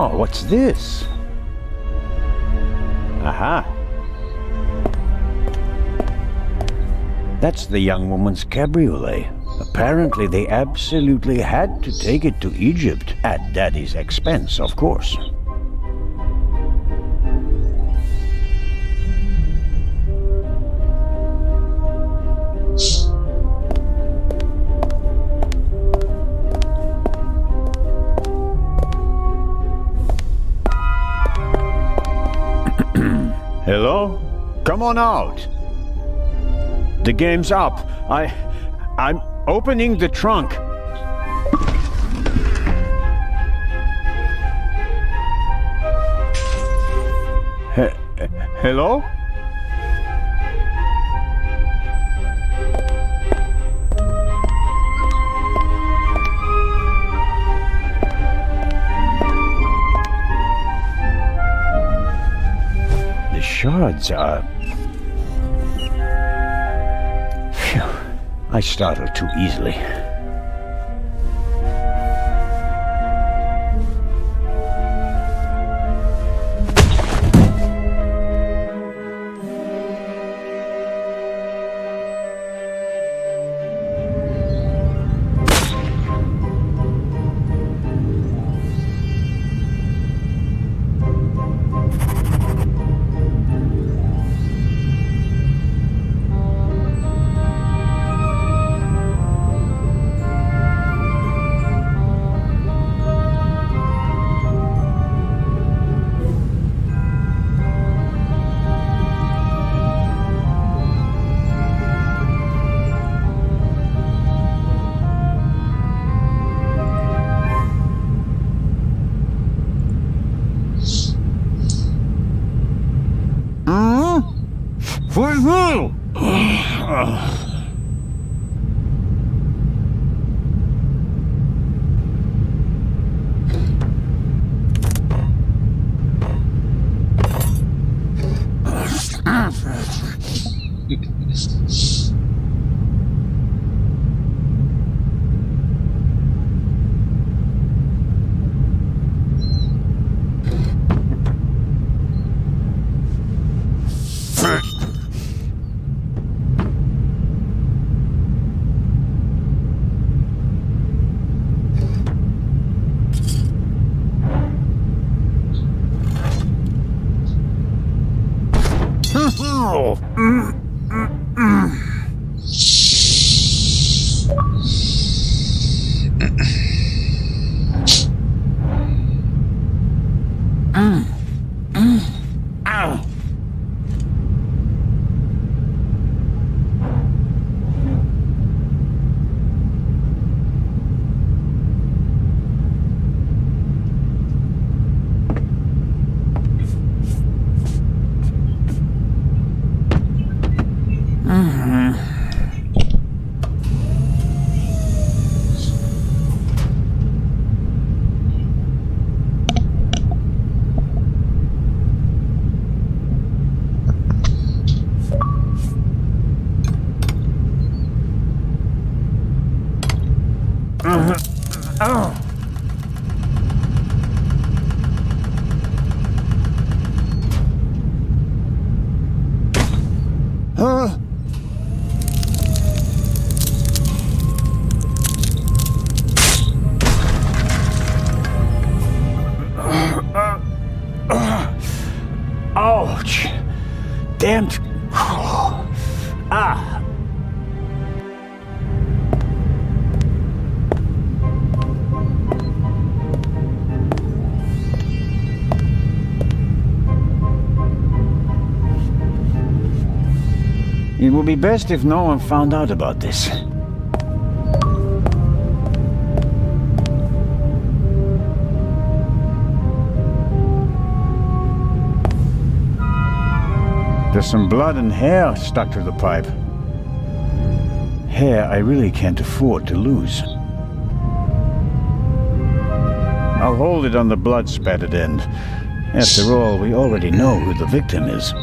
Oh, what's this? Aha. That's the young woman's cabriolet. Apparently they absolutely had to take it to Egypt, at Daddy's expense, of course. Hello? Come on out. The game's up. I'm opening the trunk. Hello? The shards are... Phew. I startled too easily. For who? Ouch! Damn! Ah! It would be best if no one found out about this. There's some blood and hair stuck to the pipe. Hair I really can't afford to lose. I'll hold it on the blood-spattered end. After all, we already know who the victim is.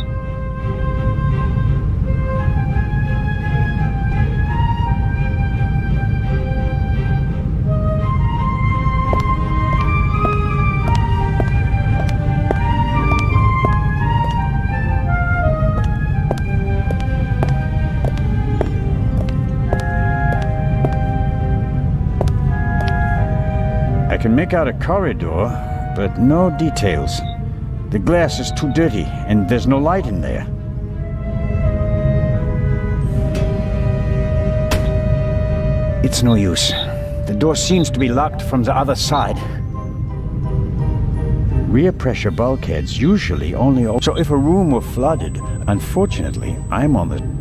can make out a corridor, but no details. The glass is too dirty, and there's no light in there. It's no use. The door seems to be locked from the other side. Rear pressure bulkheads usually only open. So if a room were flooded, unfortunately, I'm on the...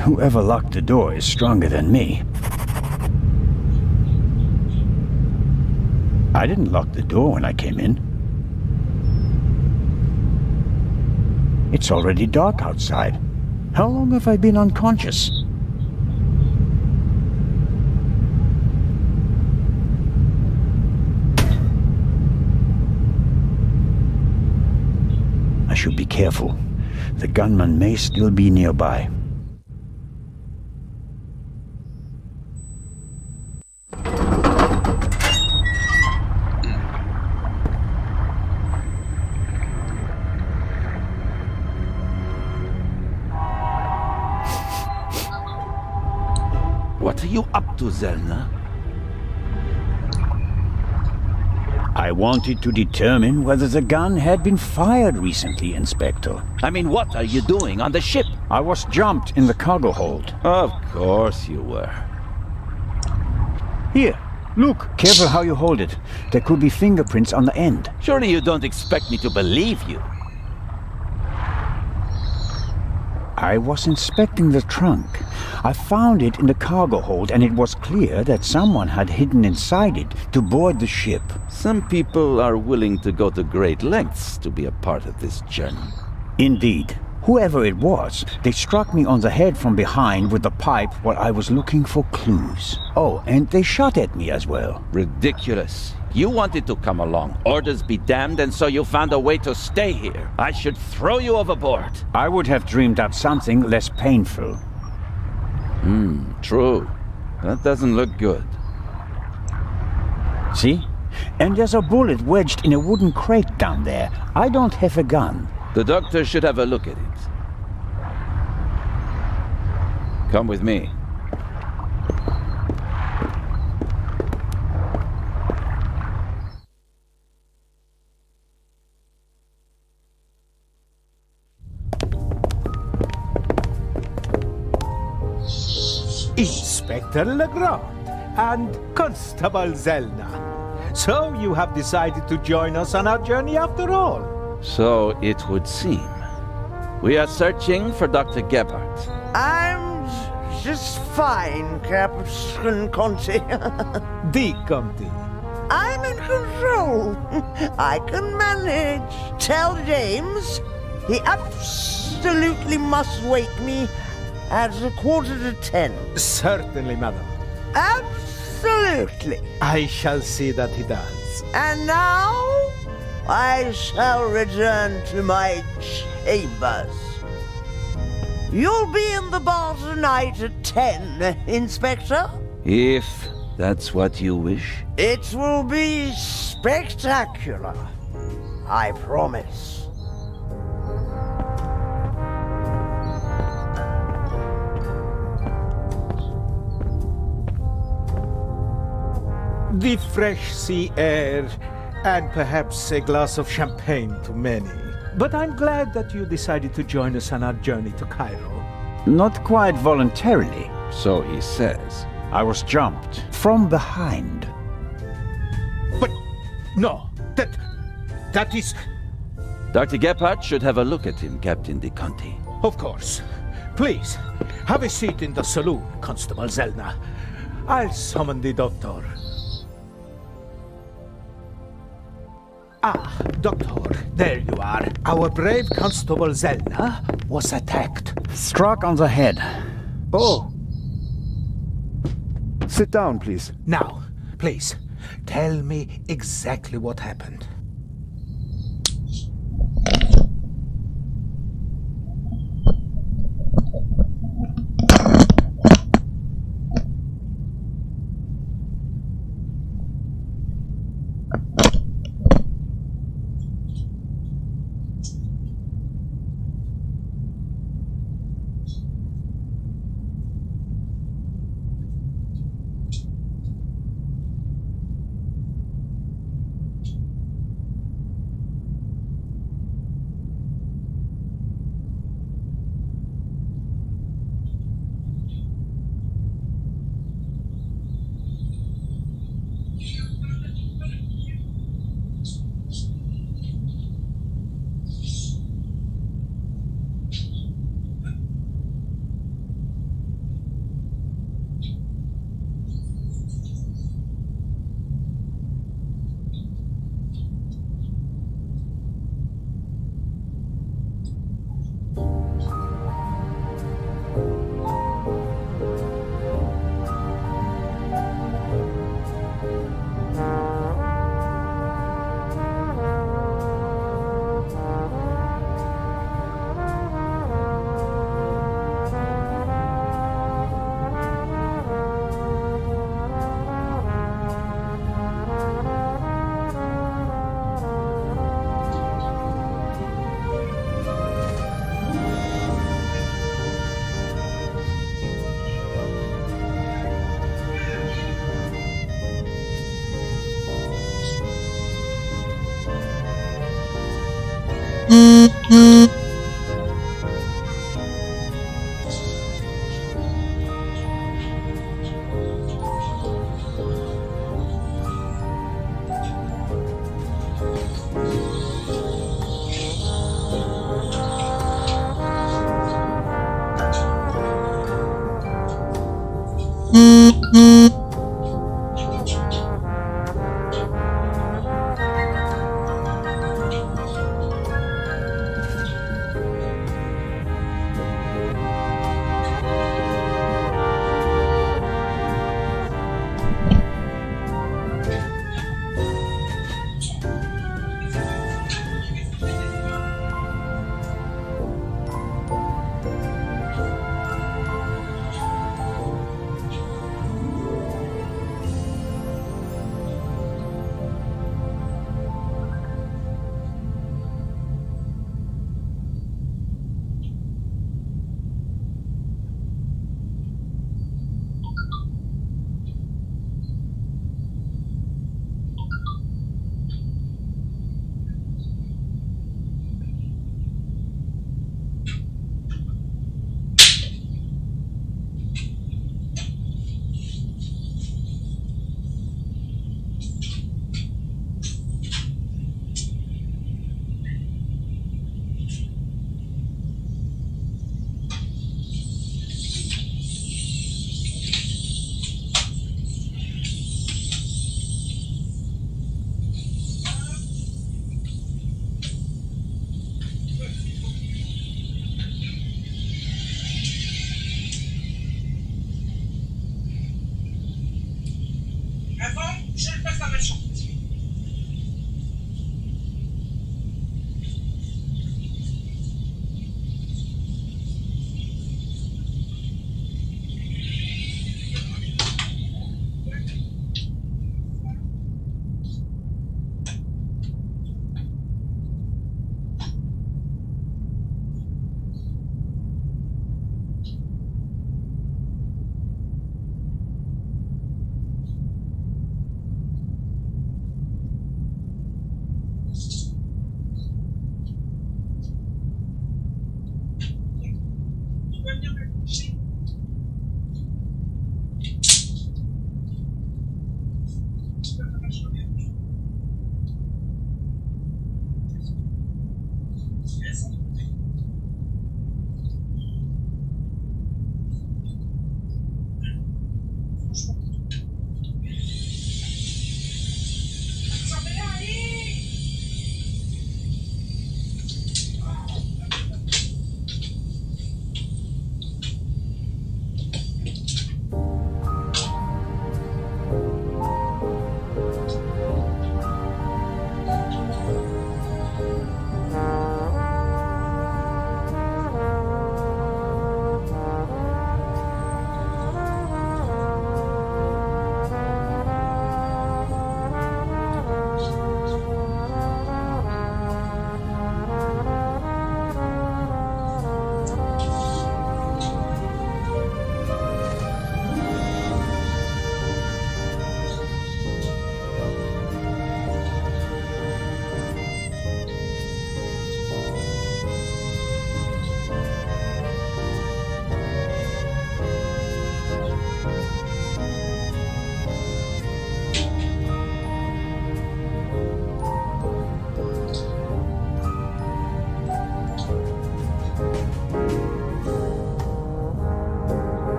Whoever locked the door is stronger than me. I didn't lock the door when I came in. It's already dark outside. How long have I been unconscious? I should be careful. The gunman may still be nearby. What are you up to, Zelna? I wanted to determine whether the gun had been fired recently, Inspector. I mean, what are you doing on the ship? I was jumped in the cargo hold. Of course you were. Here, look. Careful how you hold it. There could be fingerprints on the end. Surely you don't expect me to believe you. I was inspecting the trunk. I found it in the cargo hold, and it was clear that someone had hidden inside it to board the ship. Some people are willing to go to great lengths to be a part of this journey. Indeed. Whoever it was, they struck me on the head from behind with the pipe while I was looking for clues. Oh, and they shot at me as well. Ridiculous. You wanted to come along. Orders be damned, and so you found a way to stay here. I should throw you overboard. I would have dreamed up something less painful. True. That doesn't look good. See? And there's a bullet wedged in a wooden crate down there. I don't have a gun. The doctor should have a look at it. Come with me. Inspector Legrand and Constable Zelna. So you have decided to join us on our journey after all? So it would seem. We are searching for Dr. Gebhardt. I'm just fine, Captain Conte. Di Conti. I'm in control. I can manage. Tell James he absolutely must wake me at 10:15. Certainly, madam. Absolutely. I shall see that he does. And now I shall return to my chambers. You'll be in the bar tonight at 10, Inspector. If that's what you wish. It will be spectacular. I promise. The fresh sea air, and perhaps a glass of champagne to many. But I'm glad that you decided to join us on our journey to Cairo. Not quite voluntarily. So he says. I was jumped from behind. But no, that is... Dr. Gebhardt should have a look at him, Captain De Conti. Of course. Please, have a seat in the saloon, Constable Zelna. I'll summon the doctor. Ah, Doctor, there you are. Our brave Constable Zelna was attacked. Struck on the head. Oh. Sit down, please. Now, please, tell me exactly what happened.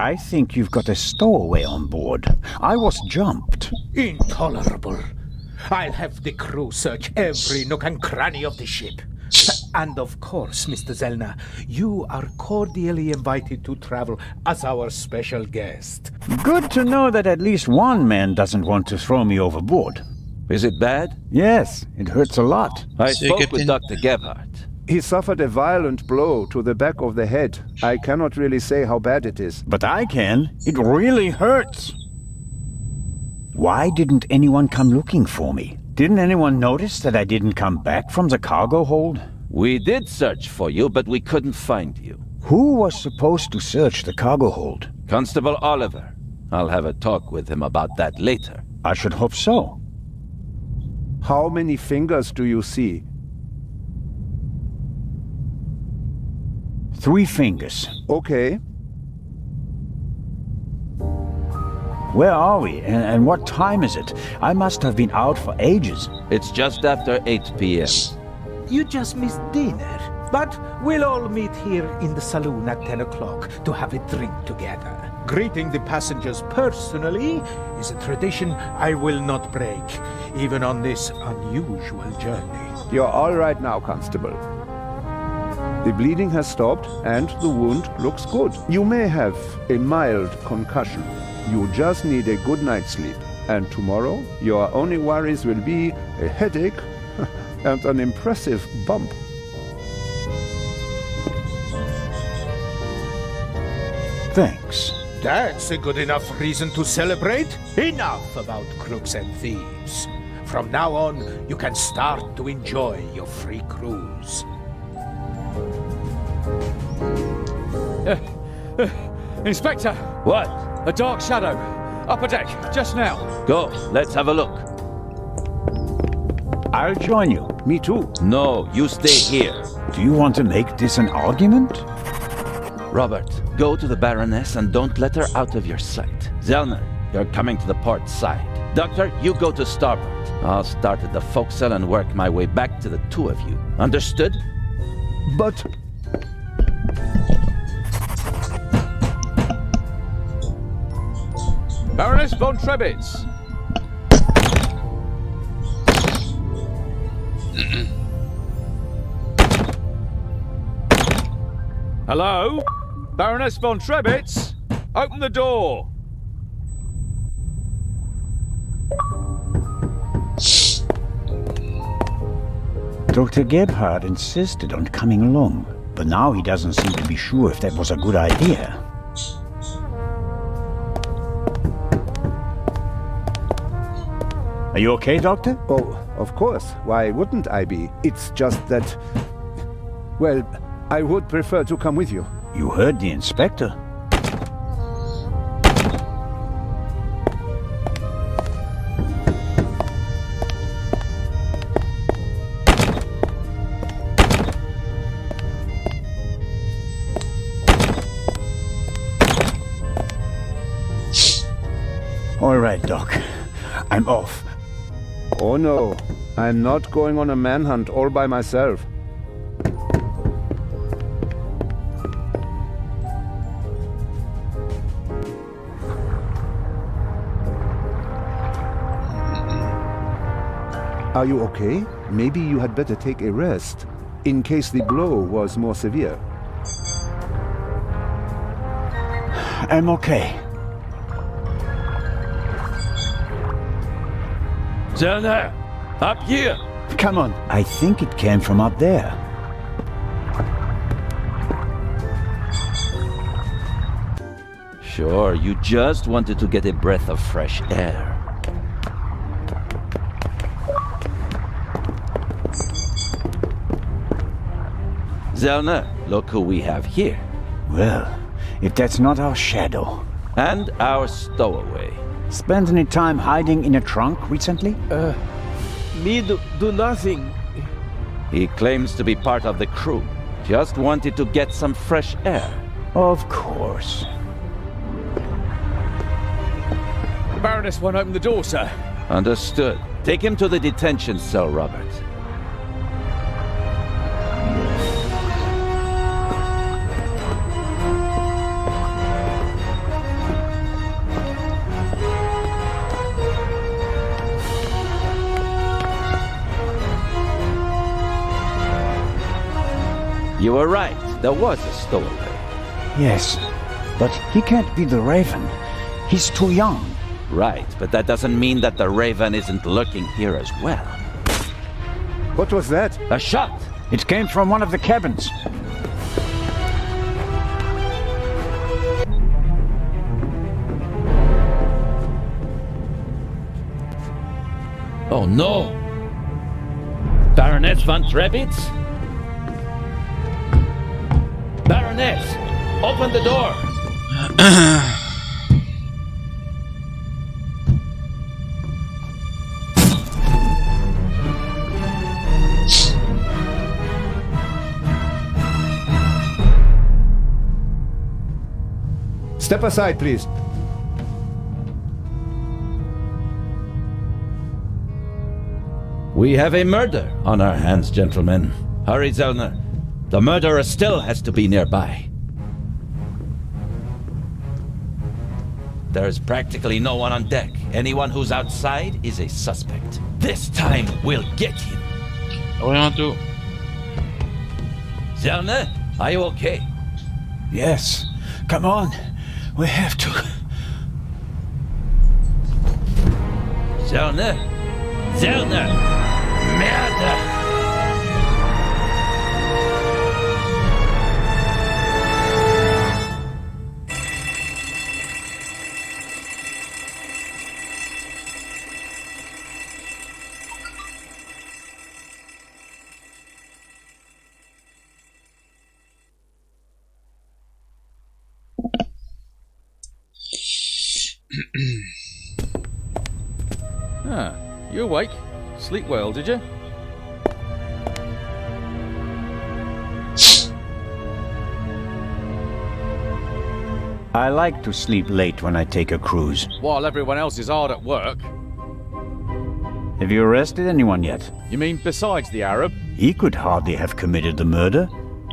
I think you've got a stowaway on board. I was jumped. Intolerable. I'll have the crew search every nook and cranny of the ship. And of course, Mr. Zellner, you are cordially invited to travel as our special guest. Good to know that at least one man doesn't want to throw me overboard. Is it bad? Yes, it hurts a lot. I So, spoke Captain- with Dr. Gebhardt. He suffered a violent blow to the back of the head. I cannot really say how bad it is. But I can. It really hurts. Why didn't anyone come looking for me? Didn't anyone notice that I didn't come back from the cargo hold? We did search for you, but we couldn't find you. Who was supposed to search the cargo hold? Constable Oliver. I'll have a talk with him about that later. I should hope so. How many fingers do you see? 3 fingers. Okay. Where are we? And what time is it? I must have been out for ages. It's just after 8 p.m. You just missed dinner. But we'll all meet here in the saloon at 10 o'clock to have a drink together. Greeting the passengers personally is a tradition I will not break, even on this unusual journey. You're all right now, Constable. The bleeding has stopped and the wound looks good. You may have a mild concussion. You just need a good night's sleep. And tomorrow, your only worries will be a headache and an impressive bump. Thanks. That's a good enough reason to celebrate. Enough about crooks and thieves. From now on, you can start to enjoy your free cruise. Inspector, What? a dark shadow. Upper deck, just now. Go, let's have a look. I'll join you. Me too. No, you stay here. Do you want to make this an argument? Robert, go to the Baroness and don't let her out of your sight. Zellner, you're coming to the port side. Doctor, you go to starboard. I'll start at the forecastle and work my way back to the 2 of you. Understood? But Baroness von Trebitz. Hello? Baroness von Trebitz? Open the door. Dr. Gebhardt insisted on coming along, but now he doesn't seem to be sure if that was a good idea. Are you okay, Doctor? oh, of course. Why wouldn't I be? It's just that... Well, I would prefer to come with you. You heard the inspector. All right, Doc. I'm off. Oh no, I'm not going on a manhunt all by myself. Are you okay? Maybe you had better take a rest, in case the blow was more severe. I'm okay. Zellner, up here. Come on. I think it came from up there. Sure, you just wanted to get a breath of fresh air. Zellner, look who we have here. Well, if that's not our shadow. And our stowaway. Spent any time hiding in a trunk recently? Me do nothing. He claims to be part of the crew. Just wanted to get some fresh air. Of course. The Baroness won't open the door, sir. Understood. Take him to the detention cell, Robert. You were right. There was a stowaway. Yes, but he can't be the Raven. He's too young. Right, but that doesn't mean that the Raven isn't lurking here as well. What was that? A shot! It came from one of the cabins. Oh no! Baroness von Trebitz? Baroness! Open the door! Step aside, please. We have a murder on our hands, gentlemen. Hurry, Zellner. The murderer still has to be nearby. There's practically no one on deck. Anyone who's outside is a suspect. This time, we'll get him. What do you want to do? Zellner, are you okay? Yes. Come on. We have to. Zellner! Zellner! Merde! Ah, you awake? Sleep well, did you? I like to sleep late when I take a cruise. While everyone else is hard at work. Have you arrested anyone yet? You mean besides the Arab? He could hardly have committed the murder.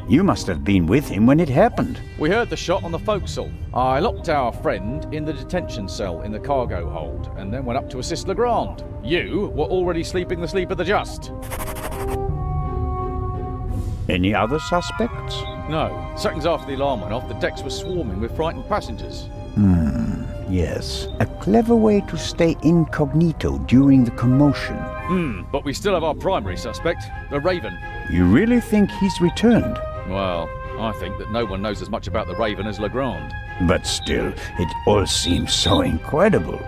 You must have been with him when it happened. We heard the shot on the forecastle. I locked our friend in the detention cell in the cargo hold and then went up to assist Legrand. You were already sleeping the sleep of the just. Any other suspects? No. Seconds after the alarm went off, the decks were swarming with frightened passengers. Yes. A clever way to stay incognito during the commotion. But we still have our primary suspect, the Raven. You really think he's returned? Well, I think that no one knows as much about the Raven as Legrand. But still, it all seems so incredible.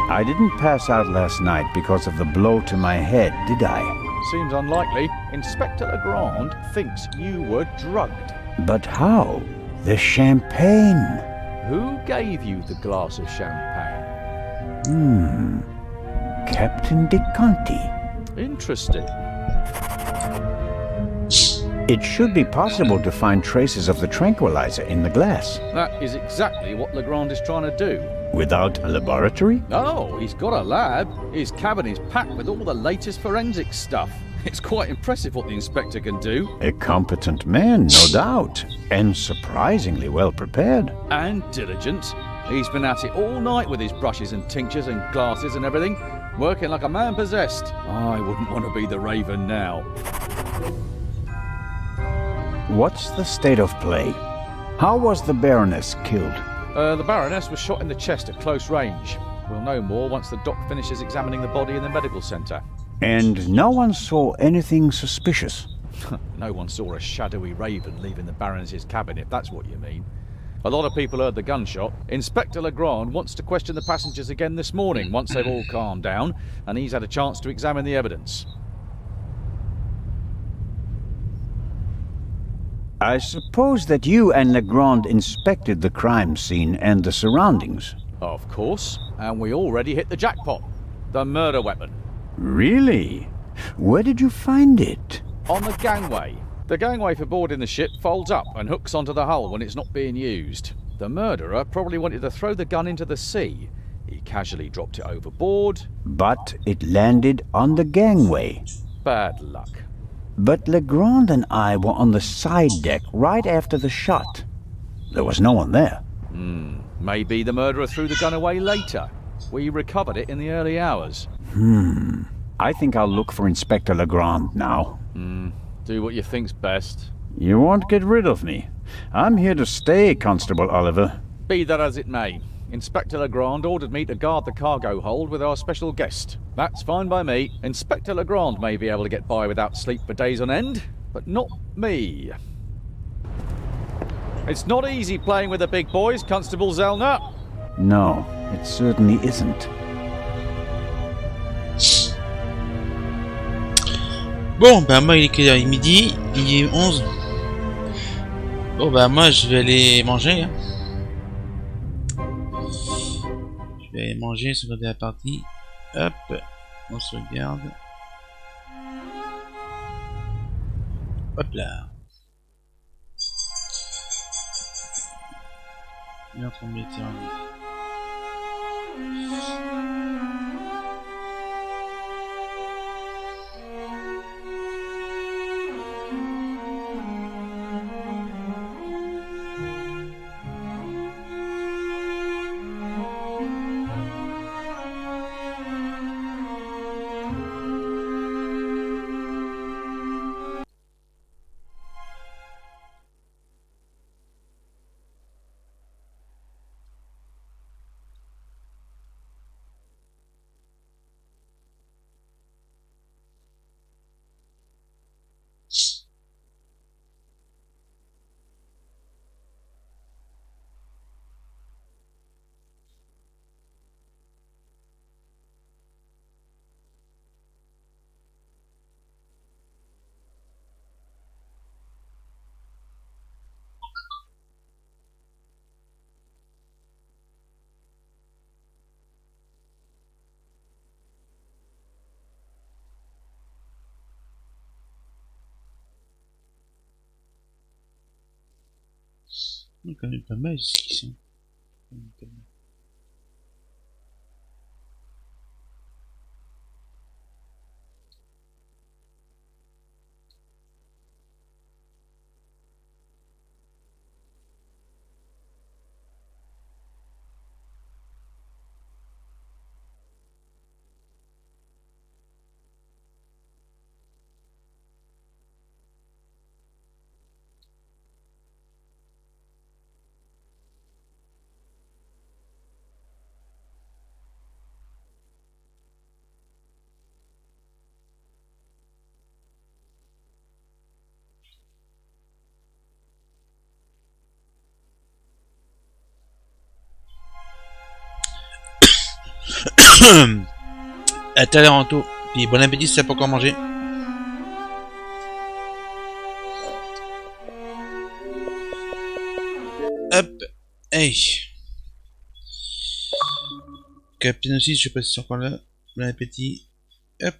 I didn't pass out last night because of the blow to my head, did I? Seems unlikely. Inspector Legrand thinks you were drugged. But how? The champagne. Who gave you the glass of champagne? Captain De Conti. Interesting. It should be possible to find traces of the tranquilizer in the glass. That is exactly what Legrand is trying to do. Without a laboratory? Oh, he's got a lab. His cabin is packed with all the latest forensic stuff. It's quite impressive what the inspector can do. A competent man, no doubt. And surprisingly well prepared. And diligent. He's been at it all night with his brushes and tinctures and glasses and everything. Working like a man possessed. I wouldn't want to be the Raven now. What's the state of play? How was the Baroness killed? The Baroness was shot in the chest at close range. We'll know more once the doc finishes examining the body in the medical centre. And no one saw anything suspicious? No one saw a shadowy Raven leaving the Baroness's cabin, if that's what you mean. A lot of people heard the gunshot. Inspector Legrand wants to question the passengers again this morning, once they've all calmed down, and he's had a chance to examine the evidence. I suppose that you and Legrand inspected the crime scene and the surroundings. Of course, and we already hit the jackpot. The murder weapon. Really? Where did you find it? On the gangway. The gangway for boarding the ship folds up and hooks onto the hull when it's not being used. The murderer probably wanted to throw the gun into the sea. He casually dropped it overboard. But it landed on the gangway. Bad luck. But Legrand and I were on the side deck right after the shot. There was no one there. Maybe the murderer threw the gun away later. We recovered it in the early hours. I think I'll look for Inspector Legrand now. Do what you think's best. You won't get rid of me. I'm here to stay, Constable Oliver. Be that as it may, Inspector Legrand ordered me to guard the cargo hold with our special guest. That's fine by me. Inspector Legrand may be able to get by without sleep for days on end, but not me. It's not easy playing with the big boys, Constable Zellner. No, it certainly isn't. Bon, bah moi il est quelle heure? Il est midi 11. Bon bah moi je vais aller manger. Hein. Je vais aller manger, sauvegarder la partie. Hop, on se regarde. Hop là. Il est en train de mettre il y a quand même pas mal ici qui sont. À tout à l'heure en tout. Puis bon appétit si t'as pas encore mangé. Hop. Hey. Capitaine aussi, je sais pas si c'est encore là. Bon appétit. Hop.